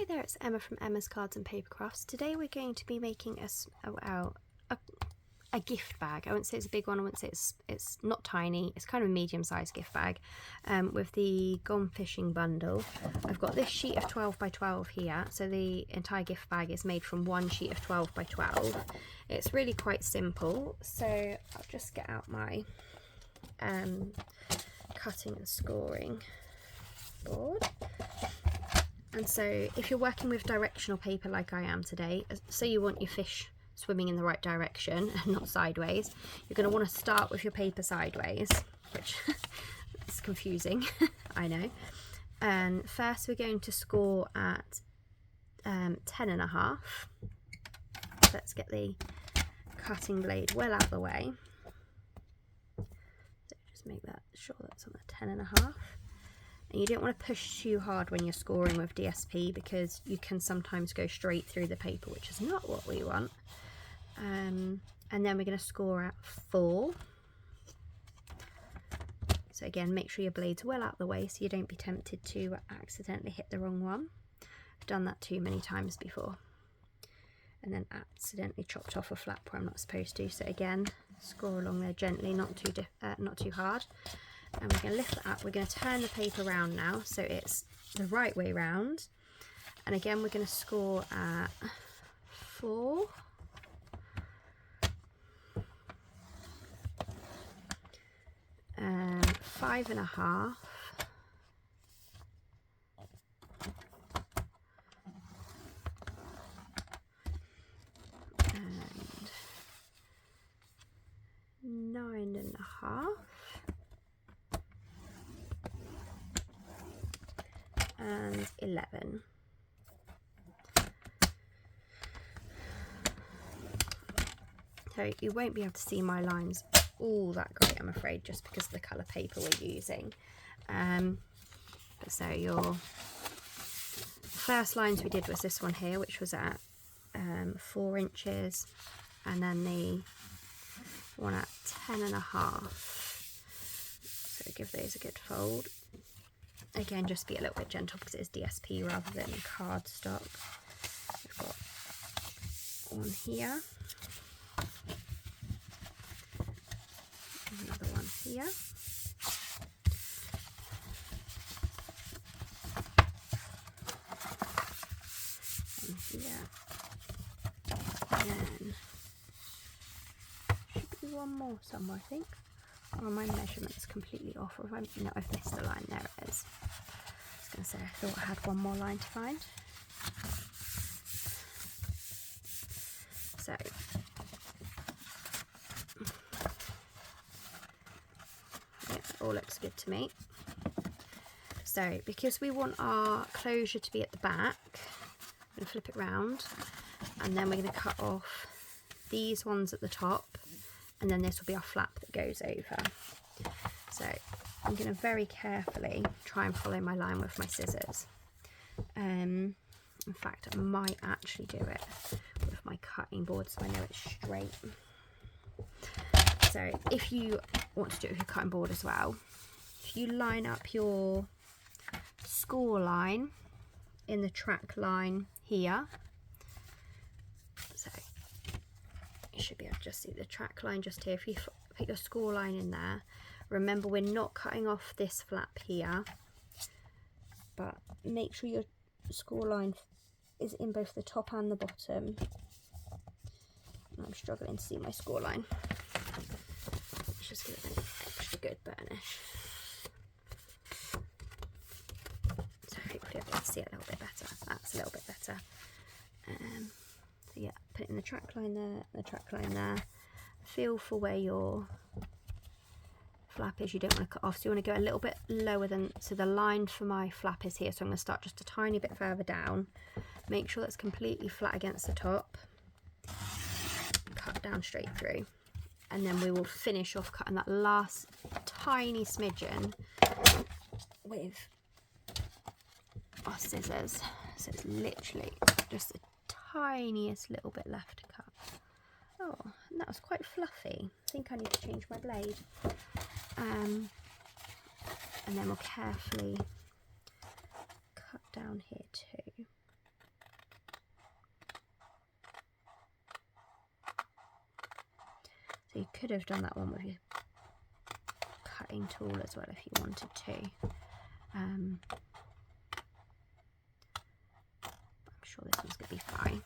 there, it's Emma from Emma's Cards and Paper Crafts. Today we're going to be making a gift bag. I wouldn't say it's a big one, I wouldn't say it's not tiny, it's kind of a medium-sized gift bag with the Gone Fishing bundle. I've got this sheet of 12 by 12 here, so the entire gift bag is made from one sheet of 12 by 12. It's really quite simple, so I'll just get out my cutting and scoring board. And so if you're working with directional paper like I am today, so you want your fish swimming in the right direction and not sideways, you're going to want to start with your paper sideways, which is confusing, I know. And first we're going to score at 10.5. Let's get the cutting blade well out of the way. So just make that sure that's on the 10.5. And you don't want to push too hard when you're scoring with DSP, because you can sometimes go straight through the paper, which is not what we want. And then we're going to score at 4. So again, make sure your blade's well out of the way so you don't be tempted to accidentally hit the wrong one. I've done that too many times before. And then accidentally chopped off a flap where I'm not supposed to. So again, score along there gently, not too hard. And we're going to lift that up. We're going to turn the paper round now so it's the right way round. And again, we're going to score at 4. And 5.5. And 9.5. And 11. So you won't be able to see my lines all that great, I'm afraid, just because of the colour paper we're using. So your first lines we did was this one here, which was at 4 inches, and then the one at 10.5. So give those a good fold. Again, just be a little bit gentle because it's DSP rather than cardstock. We've got one here, another one here, and here, and then should be one more somewhere, I think. Or my measurement's completely off, or no, I've missed a line. There it is. I was going to say, I thought I had one more line to find. So, yeah, that all looks good to me. So, because we want our closure to be at the back, I'm going to flip it round, and then we're going to cut off these ones at the top, and then this will be our flap that goes over. So I'm going to very carefully try and follow my line with my scissors. In fact, I might actually do it with my cutting board so I know it's straight. So if you want to do it with your cutting board as well, if you line up your score line in the track line here, so you should be able to just see the track line just here. If you put your score line in there, remember we're not cutting off this flap here, but make sure your score line is in both the top and the bottom. I'm struggling to see my score line. Let's just give it an extra good burnish. So hopefully I'll be able to see it a little bit better. That's a little bit better. So yeah, put it in the track line there, the track line there. Feel for where your flap is. You don't want to cut off, so you want to go a little bit lower than, so the line for my flap is here, so I'm going to start just a tiny bit further down. Make sure that's completely flat against the top. Cut down straight through, and then we will finish off cutting that last tiny smidgen with our scissors. So it's literally just the tiniest little bit left to cut. Oh, and that was quite fluffy. I think I need to change my blade. And then we'll carefully cut down here too. you could have done that one with your cutting tool as well if you wanted to. I'm sure this one's going to be fine.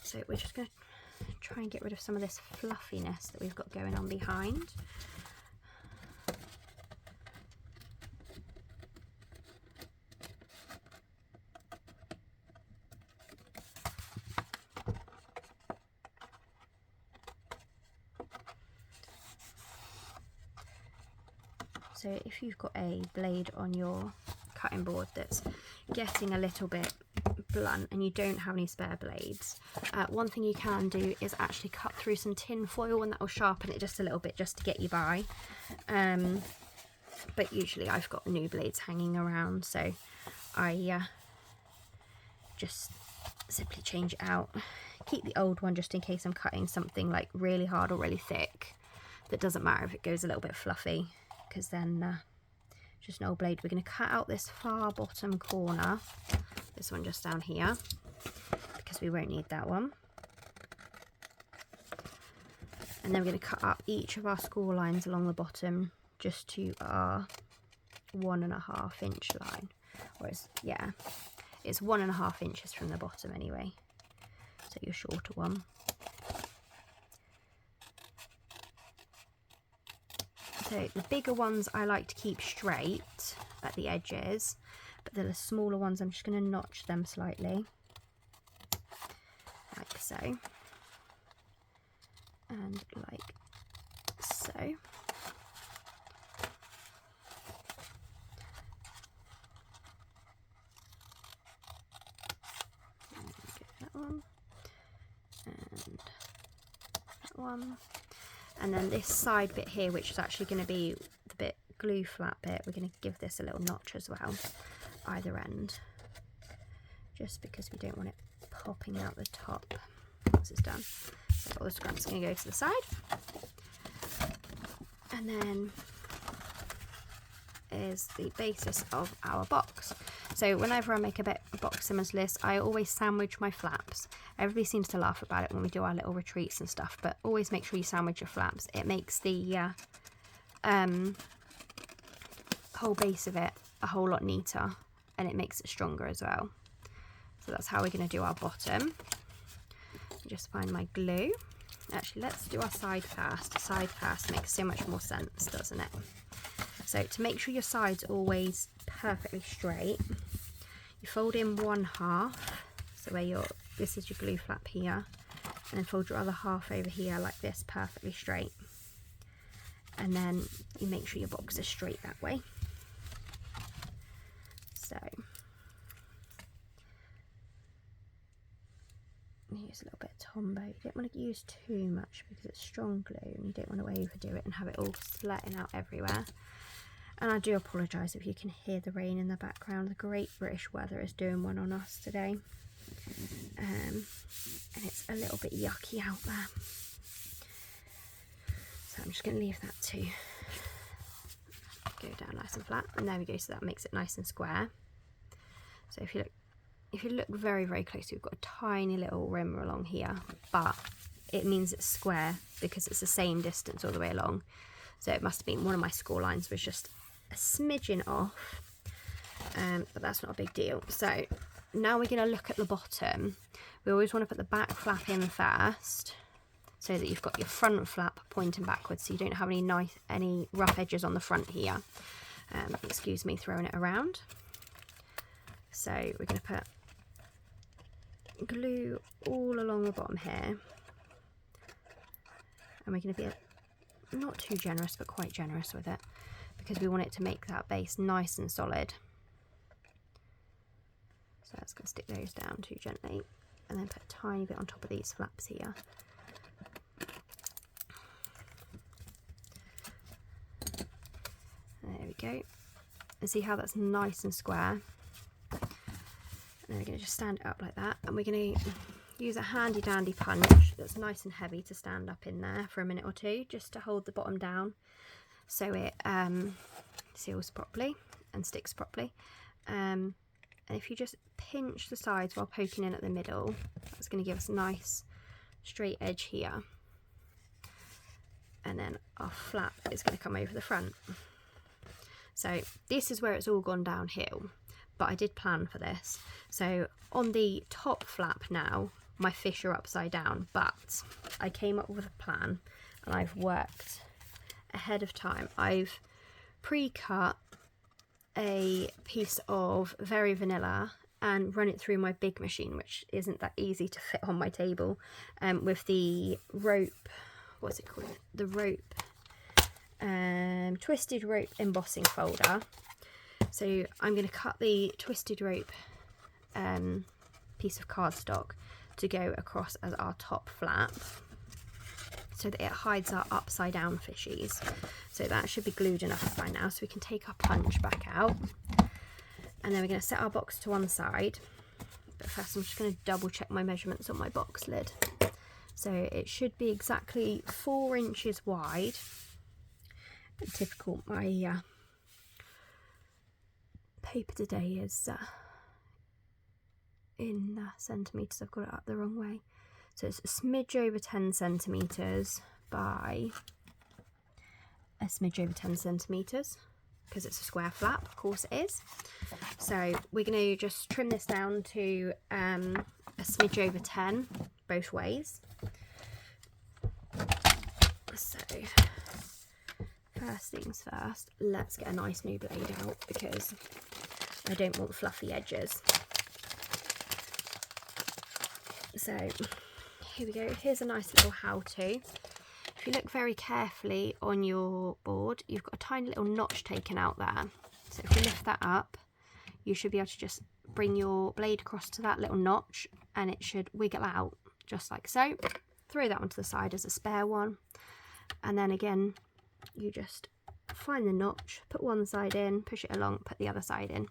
So we're just going to try and get rid of some of this fluffiness that we've got going on behind. So if you've got a blade on your cutting board that's getting a little bit blunt and you don't have any spare blades, one thing you can do is actually cut through some tin foil, and that will sharpen it just a little bit just to get you by. But usually I've got new blades hanging around, so I just simply change it out. Keep the old one just in case I'm cutting something like really hard or really thick. That doesn't matter if it goes a little bit fluffy, because then just an old blade. We're going to cut out this far bottom corner, this one just down here, because we won't need that one. And then we're going to cut up each of our score lines along the bottom just to our 1.5 inch line. Whereas, yeah, it's 1.5 inches from the bottom anyway, so your shorter one. So the bigger ones I like to keep straight at the edges, but the smaller ones I'm just going to notch them slightly, like so, and like so. That one, and that one. And then this side bit here, which is actually going to be the bit glue flat bit, we're going to give this a little notch as well, either end, just because we don't want it popping out the top once it's done. So all the scraps are going to go to the side. And then is the basis of our box. So whenever I make a box similar to this, I always sandwich my flaps. Everybody seems to laugh about it when we do our little retreats and stuff, but always make sure you sandwich your flaps. It makes the whole base of it a whole lot neater, and it makes it stronger as well. So that's how we're going to do our bottom. Just find my glue. Actually, let's do our side first. Side first makes so much more sense, doesn't it? So to make sure your side's always perfectly straight, you fold in 1/2, so where this is your glue flap here, and then fold your other half over here like this, perfectly straight. And then you make sure your box is straight that way. So use a little bit of Tombow. You don't want to use too much because it's strong glue, and you don't want to overdo it and have it all splatting out everywhere. And I do apologise if you can hear the rain in the background. The great British weather is doing one on us today. And it's a little bit yucky out there. So I'm just going to leave that to go down nice and flat. And there we go, so that makes it nice and square. So if you look very, very close, we've got a tiny little rim along here, but it means it's square because it's the same distance all the way along. So it must have been one of my score lines was just a smidgen off, but that's not a big deal. So now we're going to look at the bottom. We always want to put the back flap in first, so that you've got your front flap pointing backwards, so you don't have any rough edges on the front here. Excuse me throwing it around. So we're going to put glue all along the bottom here, and we're going to be not too generous but quite generous with it, because we want it to make that base nice and solid. So let's go stick those down too gently, and then put a tiny bit on top of these flaps here. There we go. And see how that's nice and square. And then we're going to just stand it up like that, and we're going to use a handy dandy punch that's nice and heavy to stand up in there for a minute or two, just to hold the bottom down so it seals properly and sticks properly. And if you just pinch the sides while poking in at the middle, that's going to give us a nice straight edge here. and then our flap is going to come over the front. So this is where it's all gone downhill, but I did plan for this. So on the top flap now, my fish are upside down, but I came up with a plan and I've worked ahead of time. I've pre-cut a piece of very vanilla and run it through my big machine, which isn't that easy to fit on my table, with the rope, what's it called? The rope, twisted rope embossing folder. So I'm going to cut the twisted rope piece of cardstock to go across as our top flap, so that it hides our upside down fishies. So that should be glued enough by now, so we can take our punch back out. And then we're going to set our box to one side. But first I'm just going to double check my measurements on my box lid. So it should be exactly 4 inches wide. And typical, my paper today is in centimetres. I've got it up the wrong way. So it's a smidge over 10 centimetres by a smidge over 10 centimetres, because it's a square flap, of course it is. So we're going to just trim this down to a smidge over 10 both ways. So first things first, let's get a nice new blade out, because I don't want fluffy edges. So here we go. Here's a nice little how-to. If you look very carefully on your board, you've got a tiny little notch taken out there. So if you lift that up, you should be able to just bring your blade across to that little notch and it should wiggle out just like so. Throw that onto the side as a spare one. And then again, you just find the notch, put one side in, push it along, put the other side in.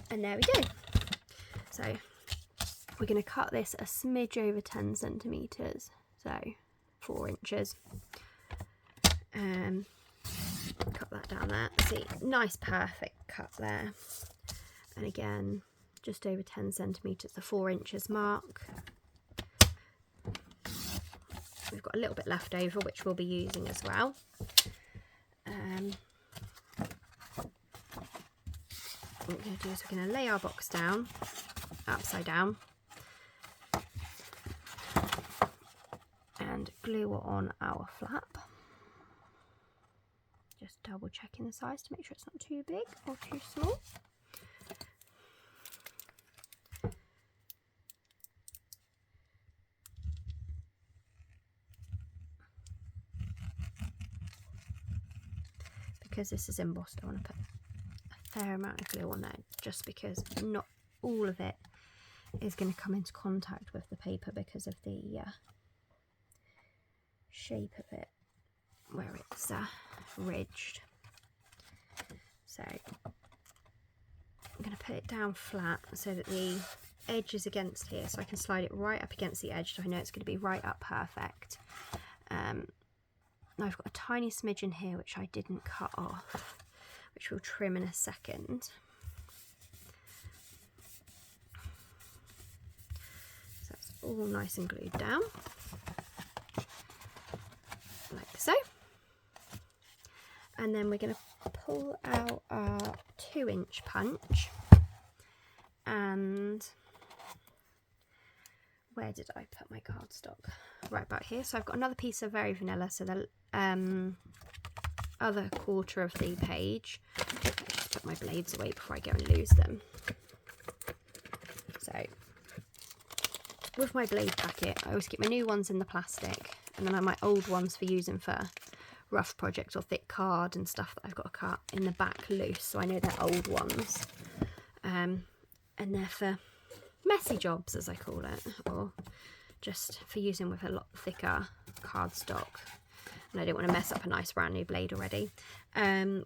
And there we go. So we're going to cut this a smidge over 10 centimetres, so 4 inches. Cut that down there. See, nice perfect cut there. And again, just over 10 centimetres, the 4 inches mark. We've got a little bit left over, which we'll be using as well. What we're going to do is we're going to lay our box down, upside down, and glue on our flap. Just double checking the size to make sure it's not too big or too small. Because this is embossed, I want to put a fair amount of glue on there, just because not all of it is going to come into contact with the paper because of the shape of it, where it's ridged. So I'm going to put it down flat so that the edge is against here, so I can slide it right up against the edge, so I know it's going to be right up perfect. Now I've got a tiny smidge in here which I didn't cut off, which we'll trim in a second. So that's all nice and glued down, like so. And then we're going to pull out our 2-inch punch, and where did I put my cardstock? Right about here. So I've got another piece of very vanilla, so the other quarter of the page. Just put my blades away before I go and lose them. So with my blade packet, I always keep my new ones in the plastic, and then I have my old ones for using for rough projects or thick card and stuff that I've got to cut in the back loose, so I know they're old ones. And they're for messy jobs, as I call it, or just for using with a lot thicker cardstock. And I don't want to mess up a nice brand new blade already.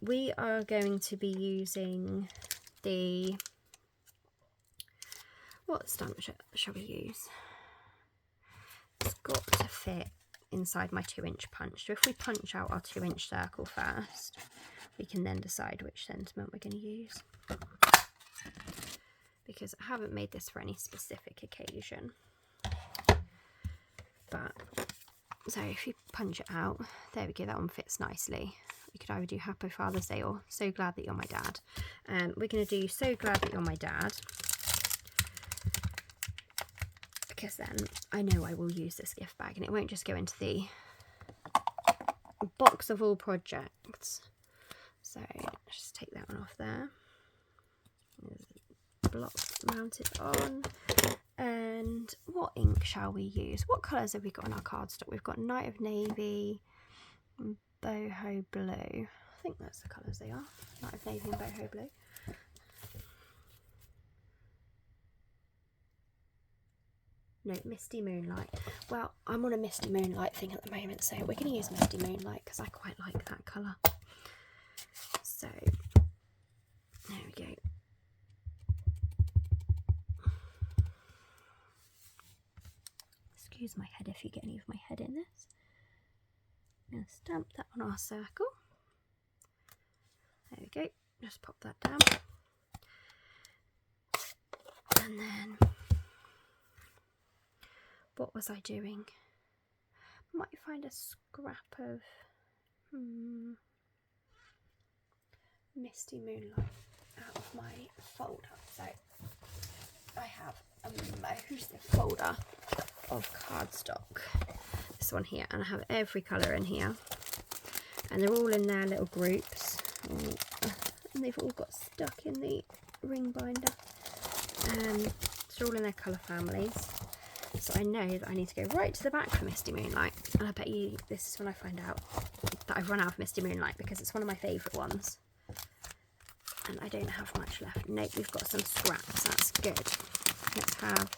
We are going to be using the, what stamp shall we use? It's got to fit inside my 2-inch punch. So if we punch out our 2-inch circle first, we can then decide which sentiment we're going to use. Because I haven't made this for any specific occasion, but So if you punch it out, there we go, that one fits nicely. You could either do Happy Father's Day or So Glad That You're My Dad. We're going to do So Glad That You're My Dad, because then I know I will use this gift bag and it won't just go into the box of all projects. So let's just take that one off there. There's a block mounted on. And what ink shall we use? What colours have we got on our cardstock? We've got Night of Navy, Boho Blue. I think that's the colours they are. Night of Navy and Boho Blue. No, Misty Moonlight. Well, I'm on a Misty Moonlight thing at the moment, so we're going to use Misty Moonlight because I quite like that colour. So, there we go. Excuse my head if you get any of my head in this. I'm going to stamp that on our circle. There we go. Just pop that down. And then, what was I doing? Might find a scrap of Misty Moonlight out of my folder. So I have a massive folder of cardstock, this one here, and I have every colour in here, and they're all in their little groups, and they've all got stuck in the ring binder, and it's all in their colour families. So I know that I need to go right to the back for Misty Moonlight, and I bet you this is when I find out that I've run out of Misty Moonlight, because it's one of my favourite ones and I don't have much left. Nope, we've got some scraps, that's good. Let's have,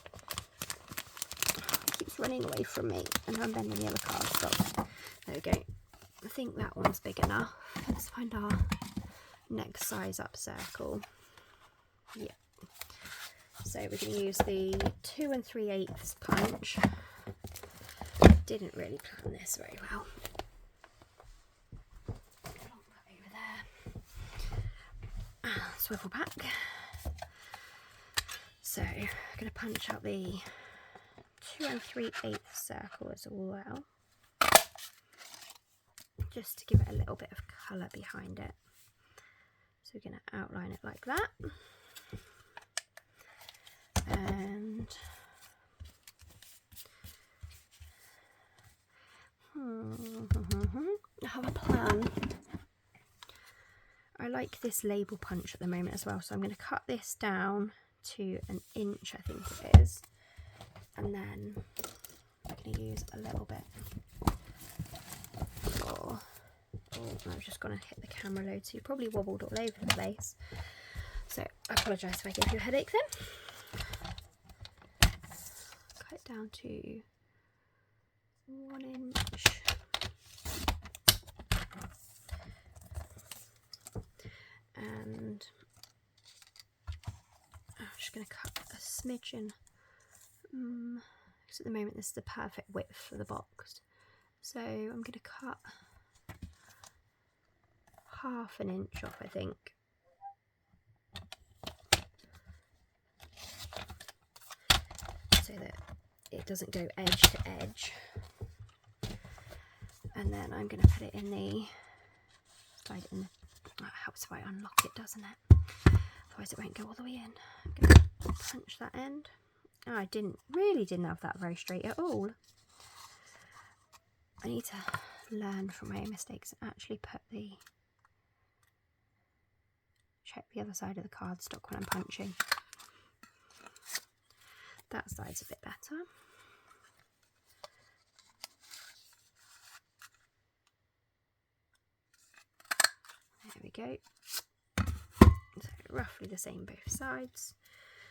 it keeps running away from me and I'm bending the other cardstock. There we go. I think that one's big enough. Let's find our next size up circle. Yeah. So we're going to use the 2 3/8 punch. Didn't really plan this very well. Plonk that over there. Swivel back. So I'm going to punch out the 2 3/8 circle as well, just to give it a little bit of colour behind it. So we're going to outline it like that. And I have a plan. I like this label punch at the moment as well, so I'm going to cut this down to 1 inch, I think it is, and then I'm going to use a little bit for, I've just gone and hit the camera load, so you probably wobbled all over the place, so I apologise if I give you a headache then. Cut it down to 1 inch. And I'm just going to cut a smidgen, because at the moment this is the perfect width for the box. So I'm going to cut ½ inch off, I think. So that it doesn't go edge to edge. And then I'm going to put it in the, slide it in the, that helps if I unlock it, doesn't it? Otherwise it won't go all the way in. I'm going to punch that end. Oh, I really didn't have that very straight at all. I need to learn from my own mistakes and actually check the other side of the cardstock when I'm punching. That side's a bit better. There we go. So roughly the same both sides.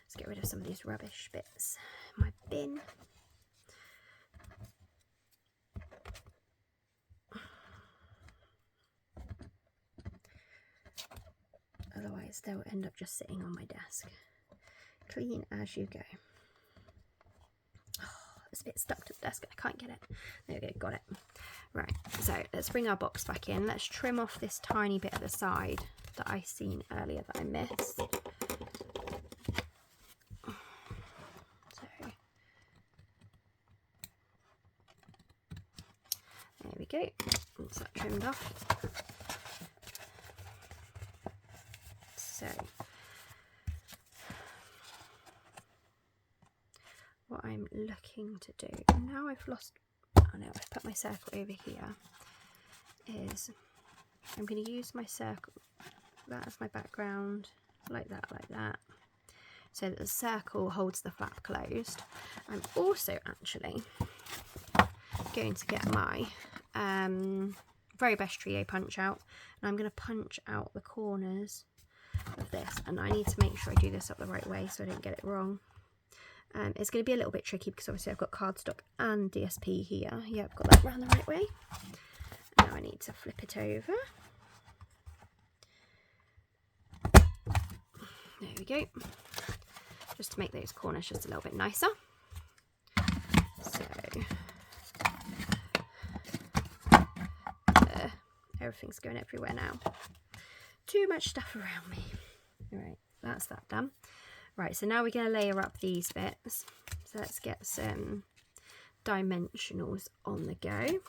Let's get rid of some of these rubbish bits in my bin. Otherwise they'll end up just sitting on my desk. Clean as you go. Oh, it's a bit stuck to the desk and I can't get it. There we go, got it. Right, so let's bring our box back in. Let's trim off this tiny bit at the side that I seen earlier that I missed. So we go. That's that trimmed off. So what I'm looking to do now, I've put my circle over here, is I'm going to use my circle, that as my background, like that, so that the circle holds the flap closed. I'm also actually going to get my very best trio punch out, and I'm going to punch out the corners of this, and I need to make sure I do this up the right way so I don't get it wrong. It's going to be a little bit tricky because obviously I've got cardstock and DSP here. Yeah, I've got that round the right way. Now I need to flip it over. There we go. Just to make those corners just a little bit nicer. So everything's going everywhere now. Too much stuff around me. Right, that's that done. Right, so now we're going to layer up these bits. So let's get some dimensionals on the go.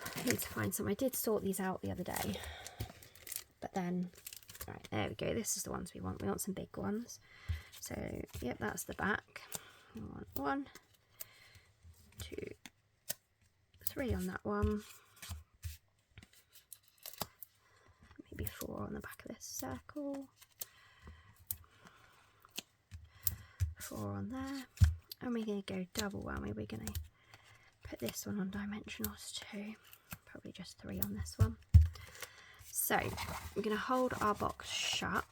I need to find some. I did sort these out the other day, but then, right, there we go. This is the ones we want. We want some big ones. So, yep, that's the back. We want 1, 2, 3 on that one. Maybe 4 on the back of this circle. 4 on there, and we're going to go double whammy. We're going to put this one on dimensionals too, probably just 3 on this one. So we're going to hold our box shut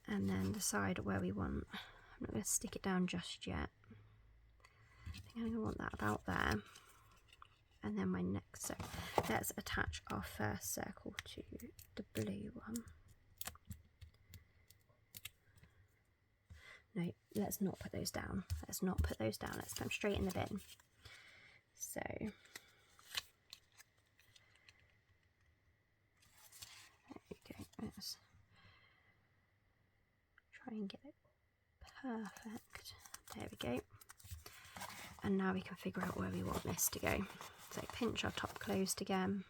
and then decide where we want. I'm not going to stick it down just yet. I think I'm going to want that about there, and then my next, so let's attach our first circle to the blue one. No, let's not put those down. Let's not put those down. Let's put them straight in the bin. So, there we go. Let's try and get it perfect. There we go. And now we can figure out where we want this to go. So pinch our top closed again.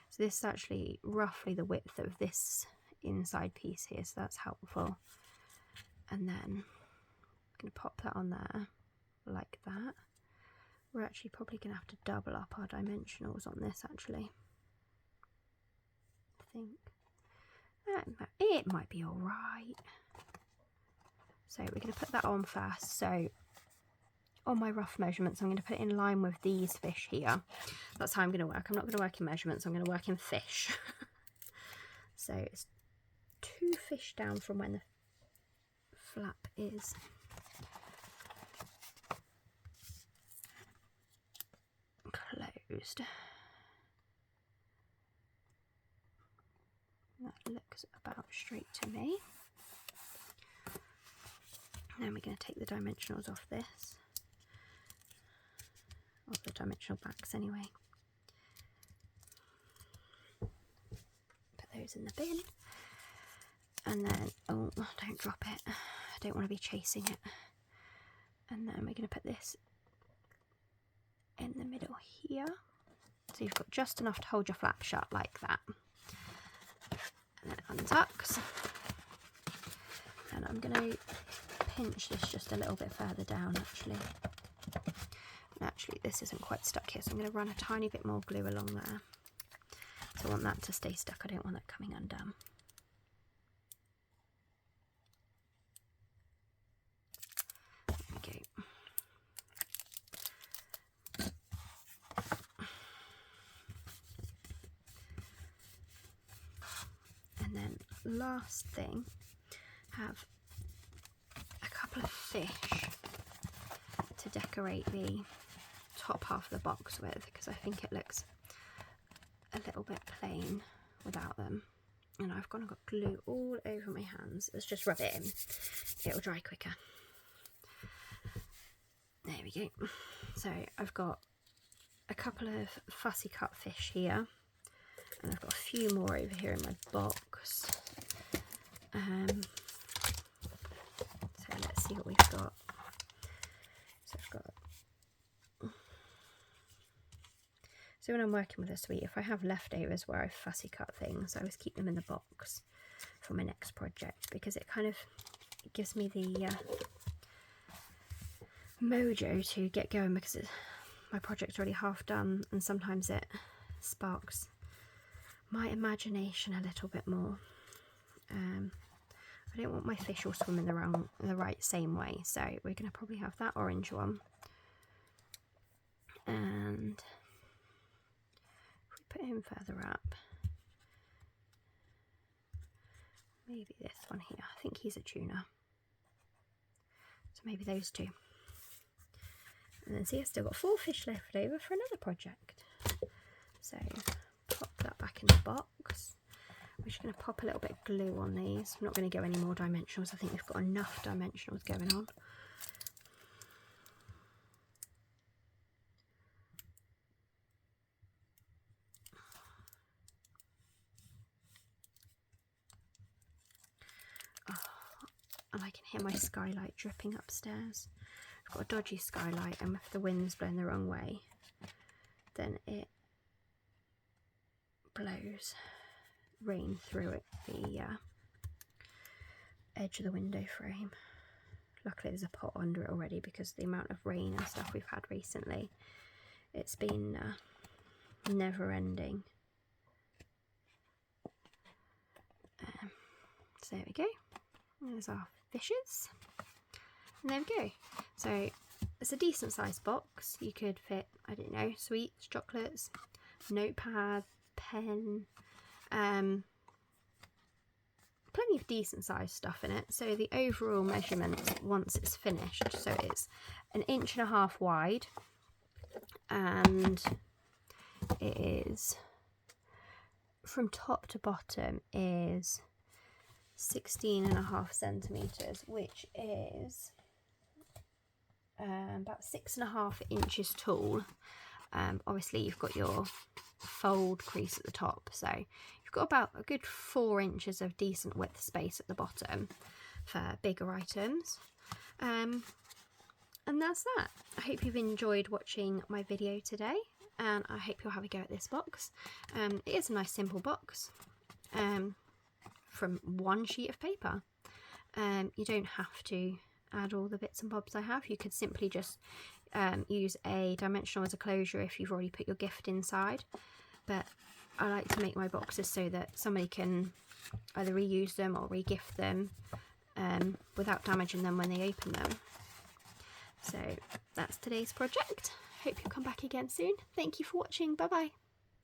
So this is actually roughly the width of this inside piece here, so that's helpful. And then I'm going to pop that on there like that. We're actually probably going to have to double up our dimensionals on this actually. I think it might be all right. So we're going to put that on first. So on my rough measurements, I'm going to put it in line with these fish here. That's how I'm going to work. I'm not going to work in measurements. I'm going to work in fish. So it's 2 fish down from when the flap is closed. That looks about straight to me. Then we're going to take the dimensionals off this, off the dimensional backs anyway. Put those in the bin. And then, oh, don't drop it. I don't want to be chasing it. And then we're going to put this in the middle here. So you've got just enough to hold your flap shut like that. And then it untucks. And I'm going to pinch this just a little bit further down actually. And actually this isn't quite stuck here, so I'm going to run a tiny bit more glue along there. So I want that to stay stuck. I don't want that coming undone. And then last thing, have a couple of fish to decorate the top half of the box with, because I think it looks a little bit plain without them. And I've got glue all over my hands. Let's just rub it in. It'll dry quicker. There we go. So I've got a couple of fussy cut fish here, and I've got a few more over here in my box. So let's see what we've got. So I've got So when I'm working with a suite, if I have leftovers where I fussy cut things, I always keep them in the box for my next project, because it kind of gives me the mojo to get going, because my project's already half done, and sometimes it sparks my imagination a little bit more. I don't want my fish all swimming the right same way, so we're going to probably have that orange one. And if we put him further up, maybe this one here, I think he's a tuna, so maybe those two. And then see, I've still got 4 fish left over for another project. So pop that back in the box. We're just going to pop a little bit of glue on these. I'm not going to go any more dimensionals. I think we've got enough dimensionals going on. Oh, and I can hear my skylight dripping upstairs. I've got a dodgy skylight, and if the wind's blowing the wrong way, then it blows rain through it, the edge of the window frame. Luckily there's a pot under it already, because the amount of rain and stuff we've had recently, it's been never ending. So there we go, there's our fishes, and there we go. So it's a decent sized box. You could fit, I don't know, sweets, chocolates, notepad, pen, plenty of decent sized stuff in it. So the overall measurement once it's finished, so it's 1.5 inches wide, and it is, from top to bottom, is 16.5 centimeters, which is about 6.5 inches tall. Obviously you've got your fold crease at the top, so you've got about a good 4 inches of decent width space at the bottom for bigger items. And that's that. I hope you've enjoyed watching my video today, and I hope you'll have a go at this box. It is a nice simple box from one sheet of paper. You don't have to add all the bits and bobs I have. You could simply just use a dimensional as a closure if you've already put your gift inside, but I like to make my boxes so that somebody can either reuse them or re-gift them without damaging them when they open them. So that's today's project. Hope you'll come back again soon. Thank you for watching. Bye bye.